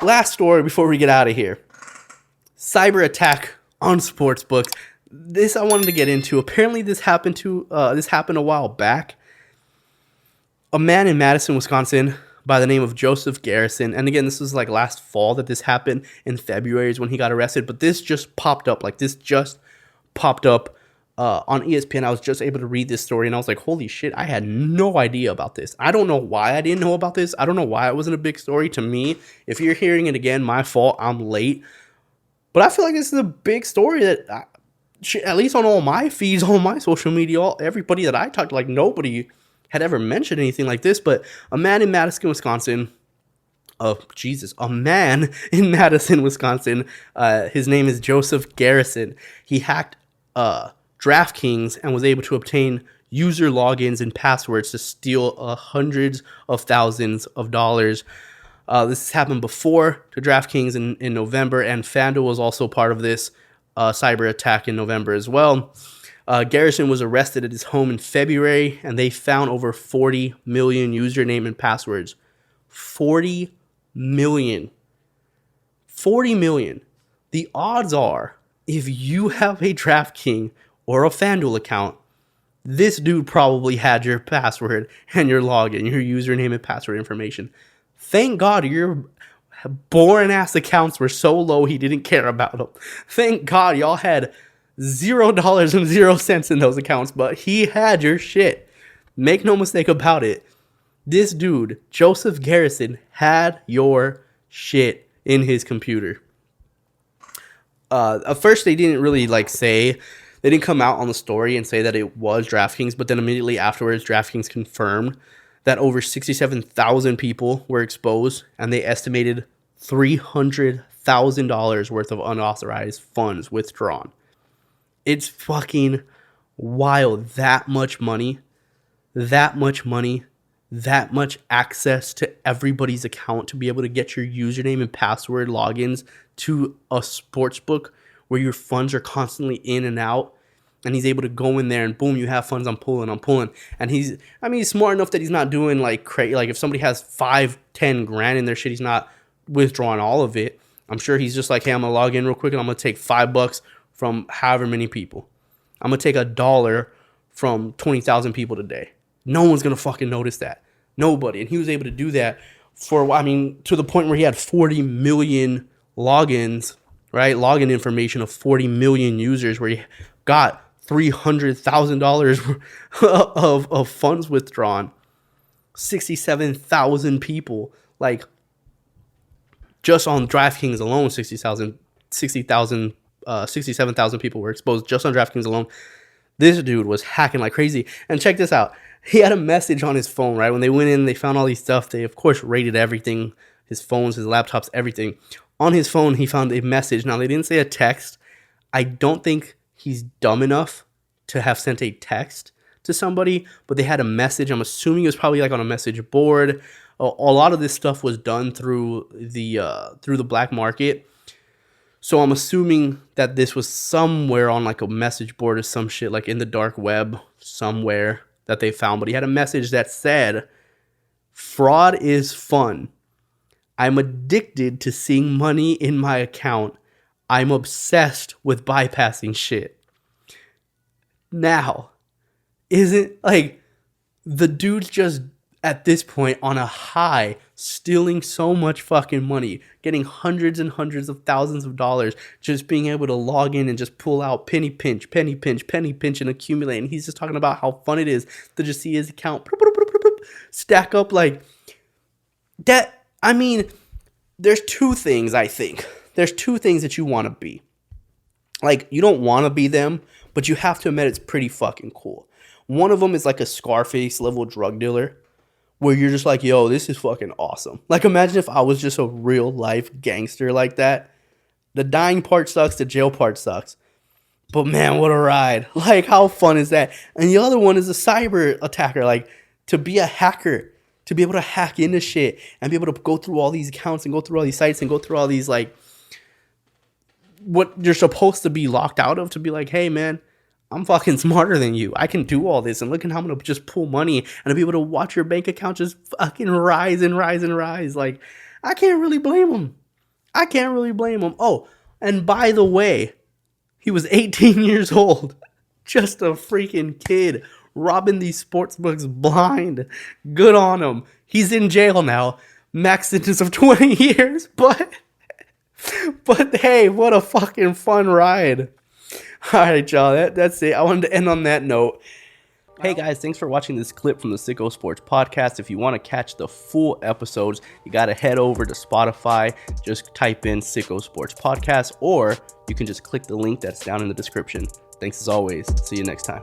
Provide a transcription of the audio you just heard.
last story before we get out of here. Cyber attack on sportsbooks. This I wanted to get into. Apparently, this happened a while back. A man in Madison, Wisconsin, by the name of Joseph Garrison, and again, this was like last fall that this happened. In February is when he got arrested, but this just popped up. On ESPN. I was just able to read this story, and I was like, holy shit, I had no idea about this. I don't know why I didn't know about this. I don't know why it wasn't a big story to me. If you're hearing it again, my fault. I'm late. But I feel like this is a big story that, at least on all my feeds, on my social media, everybody that I talked to, like nobody had ever mentioned anything like this. But a man in Madison, Wisconsin, his name is Joseph Garrison. He hacked DraftKings and was able to obtain user logins and passwords to steal hundreds of thousands of dollars. This has happened before to DraftKings in November, and FanDuel was also part of this cyber attack in November as well. Garrison was arrested at his home in February, and they found over 40 million username and passwords. 40 million. 40 million. The odds are, if you have a DraftKings or a FanDuel account, this dude probably had your password and your login, your username and password information. Thank God your boring-ass accounts were so low he didn't care about them. Thank God y'all had $0.00 in those accounts, but he had your shit. Make no mistake about it. This dude, Joseph Garrison, had your shit in his computer. At first, they didn't really they didn't come out on the story and say that it was DraftKings, but then immediately afterwards, DraftKings confirmed that over 67,000 people were exposed, and they estimated $300,000 worth of unauthorized funds withdrawn. It's fucking wild. That much money, that much access to everybody's account to be able to get your username and password logins to a sports book where your funds are constantly in and out, and he's able to go in there and boom, you have funds. I'm pulling. And he's smart enough that he's not doing like crazy. Like if somebody has 5-10 grand in their shit, he's not withdrawing all of it. I'm sure he's just like, hey, I'm gonna log in real quick and I'm gonna take $5 from however many people. I'm gonna take $1 from 20,000 people today. No one's gonna fucking notice that. Nobody. And he was able to do that to the point where he had 40 million logins, right? Login information of 40 million users, where he got $300,000 of funds withdrawn. 67,000 people, like just on DraftKings alone, 67,000 people were exposed just on DraftKings alone. This dude was hacking like crazy. And check this out. He had a message on his phone, right? When they went in, they found all these stuff. They, of course, rated everything, his phones, his laptops, everything. On his phone, he found a message. Now, they didn't say a text. I don't think he's dumb enough to have sent a text to somebody, but they had a message. I'm assuming it was probably like on a message board. A lot of this stuff was done through the black market. So I'm assuming that this was somewhere on like a message board or some shit, like in the dark web somewhere that they found. But he had a message that said, "Fraud is fun. I'm addicted to seeing money in my account. I'm obsessed with bypassing shit." Now, isn't like the dude's just at this point on a high, stealing so much fucking money, getting hundreds and hundreds of thousands of dollars, just being able to log in and just pull out penny pinch, and accumulate. And he's just talking about how fun it is to just see his account stack up like that. I mean, there's two things, I think. There's two things that you want to be. Like, you don't want to be them, but you have to admit it's pretty fucking cool. One of them is like a Scarface level drug dealer, where you're just like, yo, this is fucking awesome. Like, imagine if I was just a real life gangster like that. The dying part sucks, the jail part sucks. But man, what a ride. Like, how fun is that? And the other one is a cyber attacker. Like, to be a hacker, to be able to hack into shit and be able to go through all these accounts and go through all these sites and go through all these, like, what you're supposed to be locked out of, to be like, hey, man, I'm fucking smarter than you. I can do all this. And look at how I'm going to just pull money and be able to watch your bank account just fucking rise and rise and rise. Like, I can't really blame them. I can't really blame him. Oh, and by the way, he was 18 years old. Just a freaking kid robbing these sports books blind. Good on him. He's in jail now. Max sentence of 20 years. But hey, what a fucking fun ride. All right, y'all. That's it. I wanted to end on that note. Hey guys, thanks for watching this clip from the Sicko Sports Podcast. If you want to catch the full episodes, you got to head over to Spotify. Just type in Sicko Sports Podcast, or you can just click the link that's down in the description. Thanks as always. See you next time.